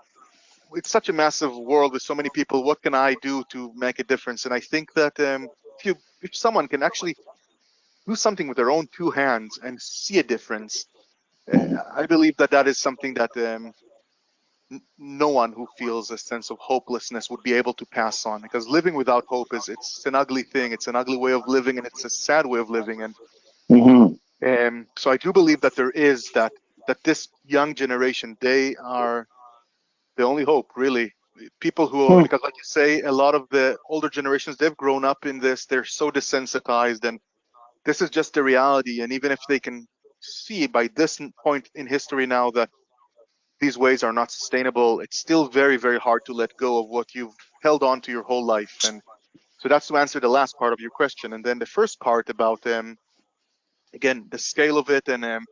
world with so many people. What can I do to make a difference? And I think that if someone can actually do something with their own two hands and see a difference, I believe that is something that no one who feels a sense of hopelessness would be able to pass on, because living without hope it's an ugly thing. It's an ugly way of living, and it's a sad way of living. And so I do believe that there is that this young generation, they are the only hope, really. People who, because like you say, a lot of the older generations, they've grown up in this, they're so desensitized, and this is just the reality. And even if they can see by this point in history now that these ways are not sustainable, it's still very, very hard to let go of what you've held on to your whole life. And so that's to answer the last part of your question. And then the first part about, again, the scale of it, and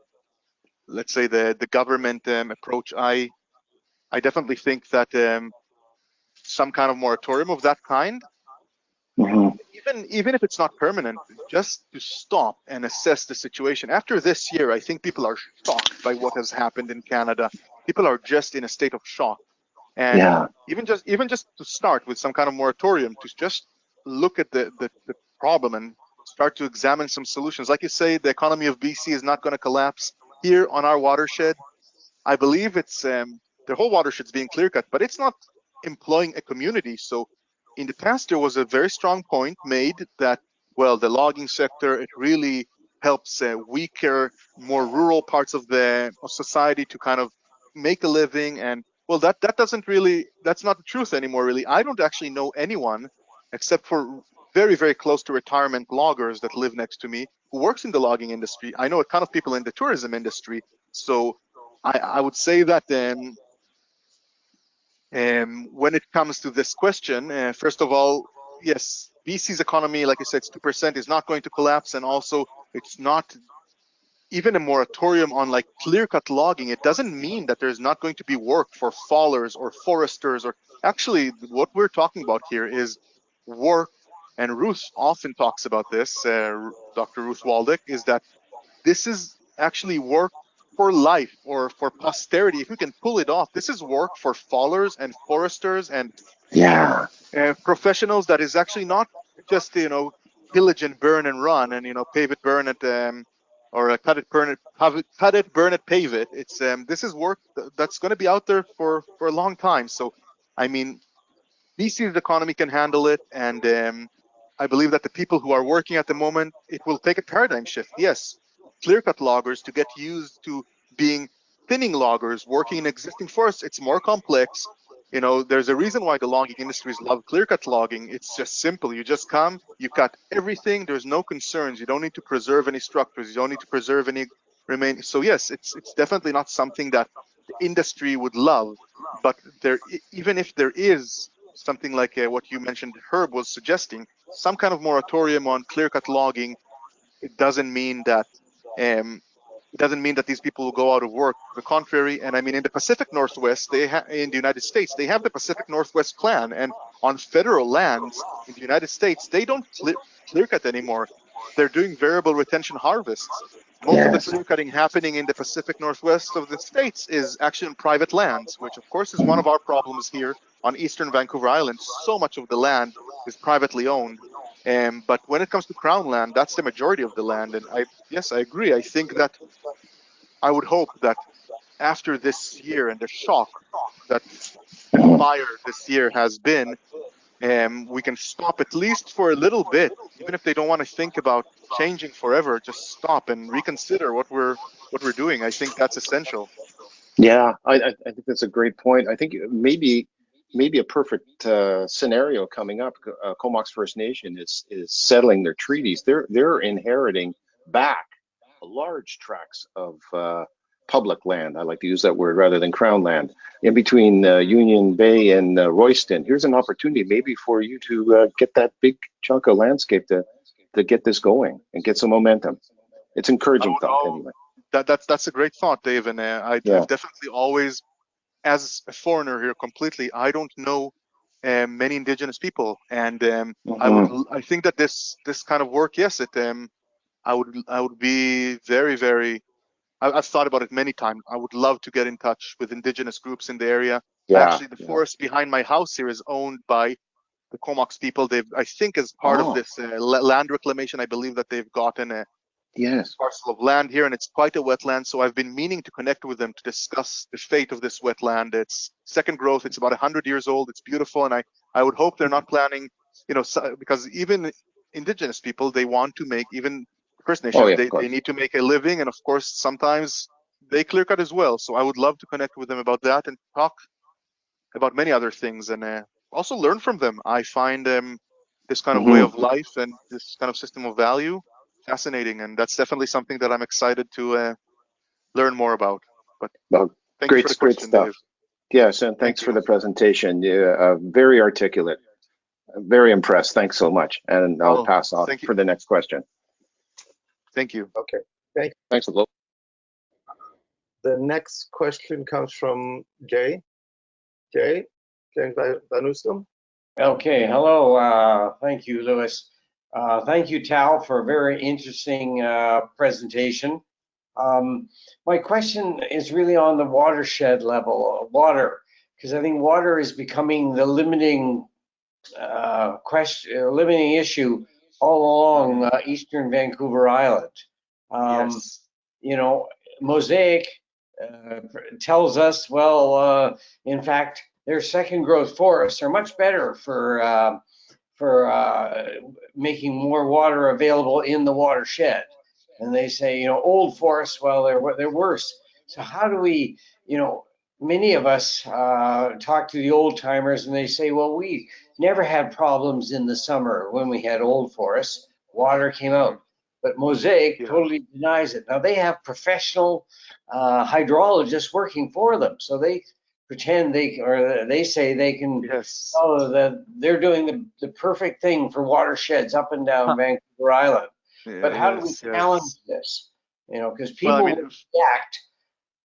let's say the government approach, I definitely think that some kind of moratorium of that kind, even if it's not permanent, just to stop and assess the situation. After this year, I think people are shocked by what has happened in Canada. People are just in a state of shock. And even just to start with some kind of moratorium, to just look at the problem and start to examine some solutions. Like you say, the economy of BC is not going to collapse. Here on our watershed, I believe it's the whole watershed's being clear cut, but it's not employing a community. So in the past, there was a very strong point made that, well, the logging sector, it really helps weaker, more rural parts of society to kind of make a living. And well, that's not the truth anymore, really. I don't actually know anyone, except for very, very close to retirement loggers that live next to me, who works in the logging industry. I know a ton of people in the tourism industry. So I would say that when it comes to this question, first of all, yes, BC's economy, like I said, it's 2%, is not going to collapse. And also, it's not even a moratorium on like clear-cut logging. It doesn't mean that there's not going to be work for fallers or foresters. Or actually, what we're talking about here is work. And Ruth often talks about this, Dr. Ruth Waldick, is that this is actually work for life or for posterity. If we can pull it off, this is work for fallers and foresters and professionals that is actually not just, pillage and burn and run and, pave it, burn it, or cut it, burn it, pave it. It's this is work that's going to be out there for a long time. So, I mean, BC's economy can handle it, and I believe that the people who are working at the moment, it will take a paradigm shift. Yes, clear-cut loggers to get used to being thinning loggers, working in existing forests, it's more complex. You know, there's a reason why the logging industries love clear-cut logging. It's just simple. You just come, you cut everything. There's no concerns. You don't need to preserve any structures. You don't need to preserve any remain. So yes, it's definitely not something that the industry would love. But there, even if there is something like what you mentioned, Herb was suggesting, some kind of moratorium on clear-cut logging, it doesn't mean that these people will go out of work. The contrary, and I mean, in the Pacific Northwest, in the United States, they have the Pacific Northwest Plan, and on federal lands in the United States, they don't clear cut anymore. They're doing variable retention harvests. Most of the clear cutting happening in the Pacific Northwest of the States is actually on private lands, which of course is one of our problems here on Eastern Vancouver Island. So much of the land is privately owned. But when it comes to Crown land, that's the majority of the land. And yes, I agree. I think that I would hope that after this year and the shock that the fire this year has been, we can stop at least for a little bit, even if they don't want to think about changing forever. Just stop and reconsider what we're doing. I think that's essential. Yeah, I think that's a great point. I think maybe a perfect scenario coming up. Comox First Nation is settling their treaties. They're inheriting back large tracts of public land. I like to use that word rather than crown land in between Union Bay and Royston. Here's an opportunity maybe for you to get that big chunk of landscape to get this going and get some momentum. It's encouraging thought anyway. That's a great thought, Dave. And I've definitely always, as a foreigner here completely, I don't know many Indigenous people, and I think that this kind of work, yes, I would be very, very. I've thought about it many times. I would love to get in touch with Indigenous groups in the area. Actually, the forest behind my house here is owned by the Comox people. I think, as part of this land reclamation, I believe that they've gotten a parcel of land here, and it's quite a wetland. So I've been meaning to connect with them to discuss the fate of this wetland. It's second growth. It's about 100 years old. It's beautiful, and I would hope they're not planning, because even Indigenous people, they want to make, even First Nation, they need to make a living, and of course sometimes they clear cut as well. So I would love to connect with them about that and talk about many other things, and also learn from them. I find this kind of way of life and this kind of system of value fascinating, and that's definitely something that I'm excited to learn more about. But thank you for the question, stuff. Dave. Yes, and thanks for the presentation. Very articulate. Very impressed. Thanks so much. And I'll pass off for the next question. Thank you. Okay. Thanks a lot. The next question comes from James Vanustum. Okay, hello. Thank you, Louis. Thank you, Tal, for a very interesting presentation. My question is really on the watershed level of water, because I think water is becoming the limiting limiting issue all along Eastern Vancouver Island. Mosaic tells us, well, in fact, their second growth forests are much better for making more water available in the watershed. And they say, old forests, well, they're worse. So how do we, many of us talk to the old timers and they say, well, we never had problems in the summer when we had old forests. Water came out. But Mosaic totally denies it. Now they have professional hydrologists working for them, so they pretend they say they can. They're doing the perfect thing for watersheds up and down Vancouver Island. But how do we challenge this? Because people will react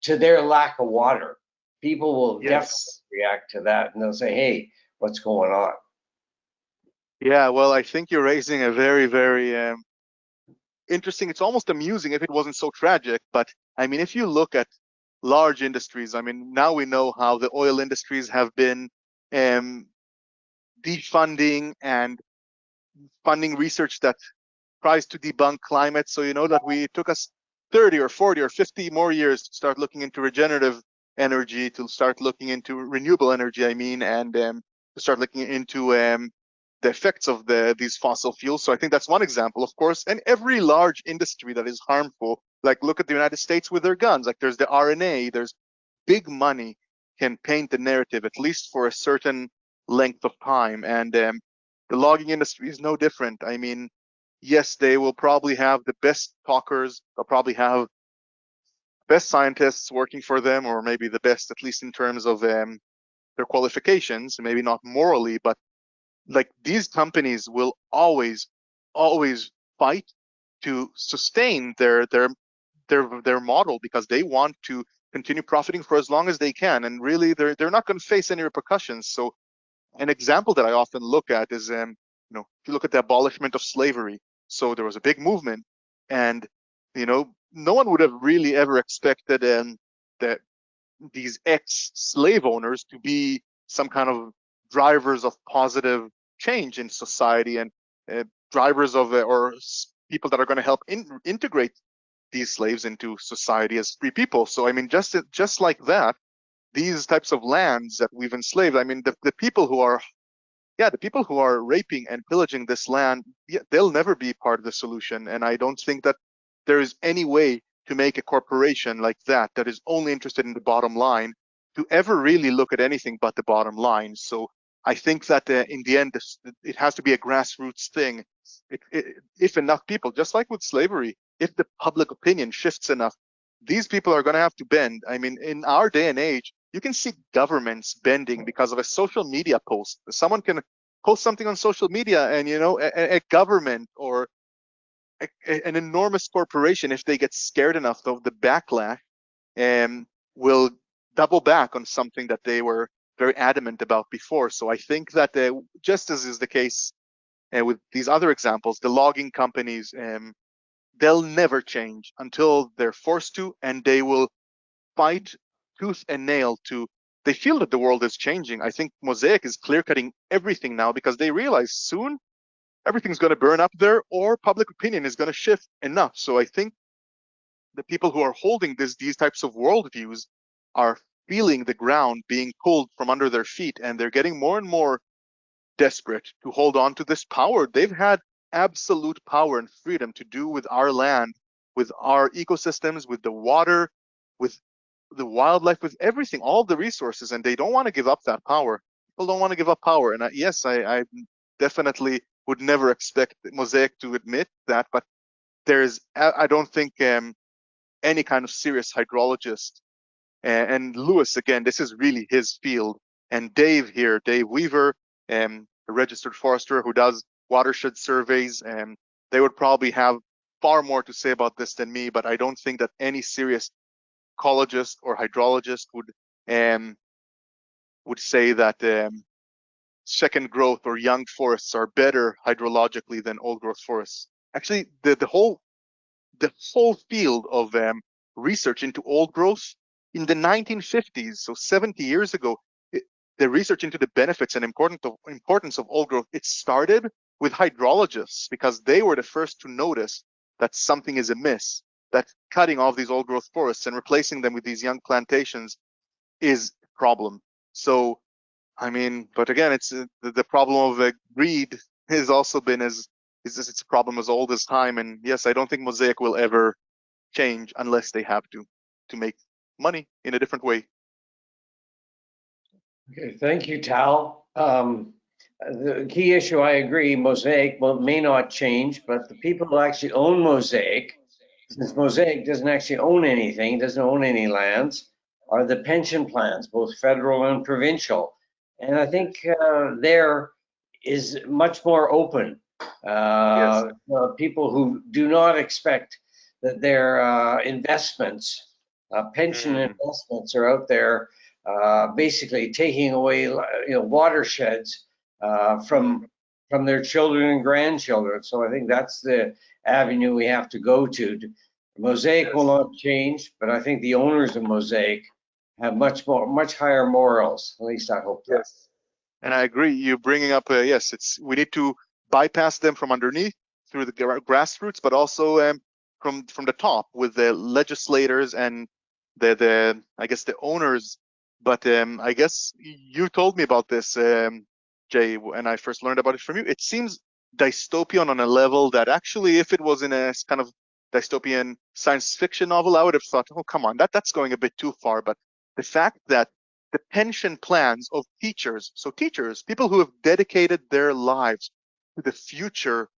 to their lack of water. People will definitely react to that, and they'll say, "Hey, what's going on?" Yeah, well, I think you're raising a very, very interesting. It's almost amusing if it wasn't so tragic. But I mean, if you look at large industries, I mean, now we know how the oil industries have been defunding and funding research that tries to debunk climate. So that it took us 30 or 40 or 50 more years to start looking into regenerative energy, to start looking into renewable energy, and to start looking into the effects of these fossil fuels. So I think that's one example, of course. And every large industry that is harmful, like look at the United States with their guns. Like there's the RNA, there's big money can paint the narrative, at least for a certain length of time. And the logging industry is no different. I mean, yes, they will probably have the best talkers. They'll probably have best scientists working for them, or maybe the best, at least in terms of their qualifications, maybe not morally, but like these companies will always fight to sustain their model because they want to continue profiting for as long as they can, and really they're not going to face any repercussions. So an example that I often look at is if you look at the abolishment of slavery. So there was a big movement, and no one would have really ever expected that these ex-slave owners to be some kind of drivers of positive change in society, and drivers of or people that are going to help integrate these slaves into society as free people. So I mean, just like that, these types of lands that we've enslaved, I mean, the people who are raping and pillaging this land, they'll never be part of the solution. And I don't think that there is any way to make a corporation like that is only interested in the bottom line to ever really look at anything but the bottom line. So I think that in the end, it has to be a grassroots thing. If enough people, just like with slavery, if the public opinion shifts enough, these people are going to have to bend. I mean, in our day and age, you can see governments bending because of a social media post. Someone can post something on social media, and a government or an enormous corporation, if they get scared enough of the backlash, will double back on something that they were very adamant about before. So I think that just as is the case with these other examples, the logging companies, they'll never change until they're forced to, and they will fight tooth and nail to. They feel that the world is changing. I think Mosaic is clear cutting everything now because they realize soon everything's going to burn up there, or public opinion is going to shift enough. So I think the people who are holding these types of worldviews are feeling the ground being pulled from under their feet, and they're getting more and more desperate to hold on to this power. They've had absolute power and freedom to do with our land, with our ecosystems, with the water, with the wildlife, with everything, all the resources, and they don't want to give up that power. People don't want to give up power. And yes, I definitely would never expect Mosaic to admit that, but I don't think any kind of serious hydrologist, and Lewis, again, this is really his field, and Dave here, Dave Weaver, a registered forester who does watershed surveys, and they would probably have far more to say about this than me, but I don't think that any serious ecologist or hydrologist would say that second growth or young forests are better hydrologically than old growth forests. Actually, the whole field of research into old growth in the 1950s, so 70 years ago, the research into the benefits and importance of old growth, it started with hydrologists because they were the first to notice that something is amiss, that cutting off these old growth forests and replacing them with these young plantations is a problem. So, I mean, but again, it's the problem of greed has also been it's a problem as old as time. And yes, I don't think Mosaic will ever change unless they have to make money in a different way. Okay, thank you, Tal. The key issue, I agree, Mosaic may not change, but the people who actually own Mosaic, since Mosaic doesn't actually own anything, doesn't own any lands, are the pension plans, both federal and provincial. And I think there is much more open. Yes. People who do not expect that their investments, pension investments, are out there basically taking away, watersheds from their children and grandchildren. So I think that's the avenue we have to go to. Mosaic will not change, but I think the owners of Mosaic have much higher morals. At least I hope that. Yes. And I agree. You're bringing up, yes, we need to bypass them from underneath through the grassroots, but also from the top with the legislators and I guess the owners. But I guess you told me about this. Jay, when I first learned about it from you, it seems dystopian on a level that actually, if it was in a kind of dystopian science fiction novel, I would have thought, oh, come on, that's going a bit too far. But the fact that the pension plans of teachers, so teachers, people who have dedicated their lives to the future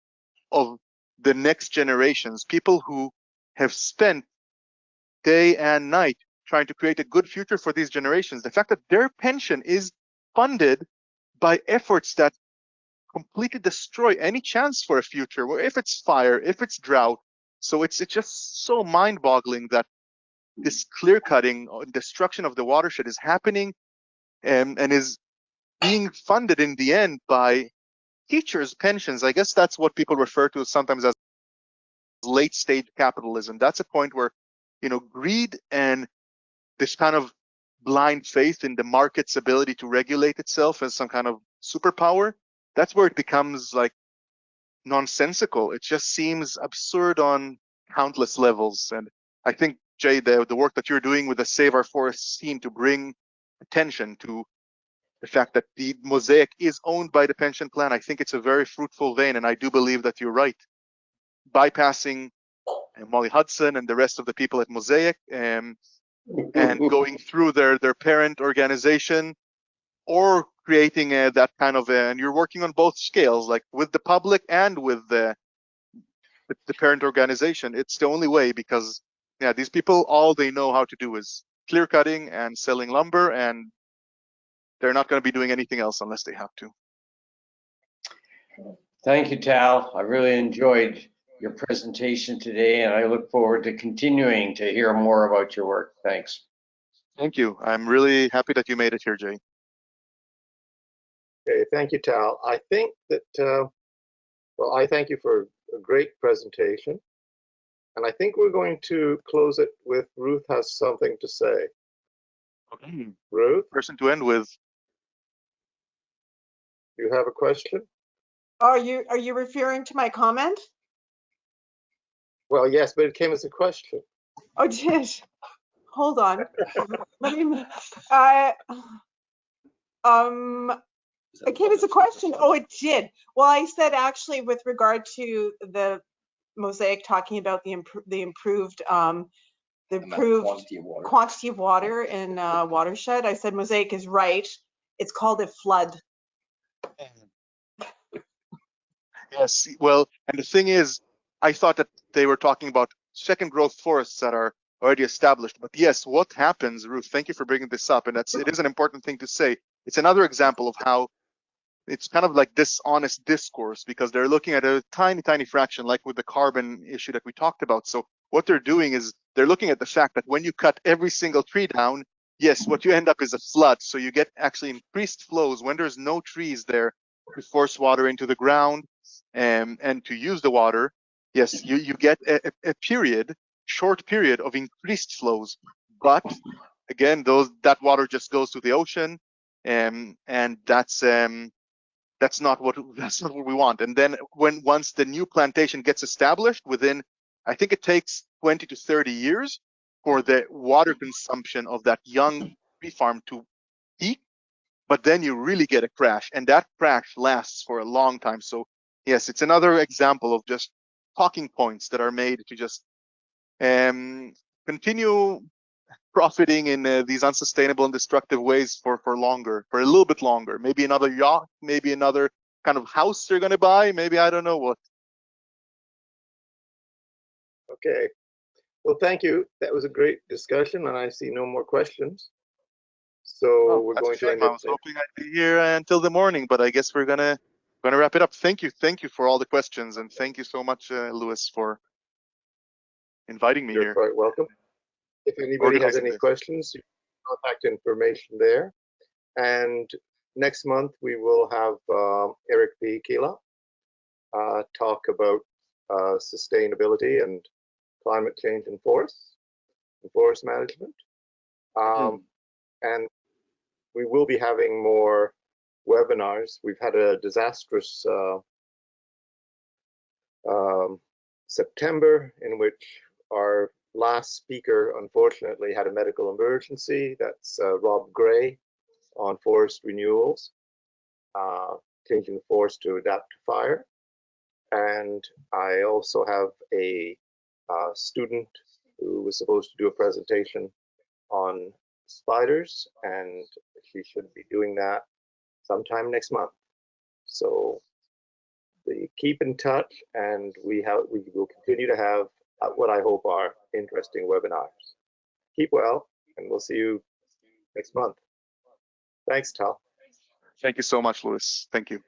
of the next generations, people who have spent day and night trying to create a good future for these generations, the fact that their pension is funded by efforts that completely destroy any chance for a future, where if it's fire, if it's drought. So it's just so mind-boggling that this clear-cutting destruction of the watershed is happening, and is being funded in the end by teachers' pensions. I guess that's what people refer to sometimes as late-stage capitalism. That's a point where, greed and this kind of blind faith in the market's ability to regulate itself as some kind of superpower, that's where it becomes like nonsensical. It just seems absurd on countless levels. And I think, Jay, the work that you're doing with the Save Our Forests team to bring attention to the fact that the Mosaic is owned by the pension plan, I think it's a very fruitful vein. And I do believe that you're right. Bypassing Molly Hudson and the rest of the people at Mosaic, and going through their parent organization, or creating that kind of and you're working on both scales, like with the public and with the parent organization. It's the only way, because these people, all they know how to do is clear cutting and selling lumber, and they're not going to be doing anything else unless they have to. Thank you, Tal. I really enjoyed your presentation today, and I look forward to continuing to hear more about your work. Thanks. Thank you. I'm really happy that you made it here, Jay. Okay, thank you, Tal. I think that, well, I thank you for a great presentation. And I think we're going to close it with Ruth has something to say. Okay. Ruth? Person to end with. You have a question? Are you referring to my comment? Well, yes, but it came as a question. Oh, did. Hold on. Let me. It came as a question. Oh, it did. Well, I said actually with regard to the Mosaic talking about the improved quantity of water in watershed. I said Mosaic is right. It's called a flood. Yes, well, and the thing is, I thought that they were talking about second growth forests that are already established. But yes, what happens, Ruth, thank you for bringing this up, and it is an important thing to say. It's another example of how it's kind of like dishonest discourse, because they're looking at a tiny, tiny fraction, like with the carbon issue that we talked about. So what they're doing is they're looking at the fact that when you cut every single tree down, yes, what you end up is a flood. So you get actually increased flows when there's no trees there to force water into the ground, and to use the water. Yes, you get a short period of increased flows. But again, that water just goes to the ocean, and that's not what we want. And then once the new plantation gets established, within, I think it takes 20 to 30 years for the water consumption of that young tree farm to peak. But then you really get a crash, and that crash lasts for a long time. So yes, it's another example of just talking points that are made to just continue profiting in these unsustainable and destructive ways for longer, for a little bit longer. Maybe another yacht, maybe another kind of house they're going to buy, maybe I don't know what. Okay. Well, thank you. That was a great discussion, and I see no more questions. So we're going to end it. I was hoping I'd be here until the morning, but I guess we're gonna wrap it up. Thank you for all the questions, and thank you so much, Louis, for inviting me here. You're quite welcome. If anybody has any questions, you can contact information there. And next month we will have Eric P. Kila talk about sustainability and climate change in forests and forest management. And we will be having more webinars. We've had a disastrous September, in which our last speaker unfortunately had a medical emergency. That's Rob Gray on forest renewals. changing the forest to adapt to fire. And I also have a student who was supposed to do a presentation on spiders, and she should be doing that sometime next month. So keep in touch, and we will continue to have what I hope are interesting webinars. Keep well, and we'll see you next month. Thanks, Tal. Thank you so much, Louis. Thank you.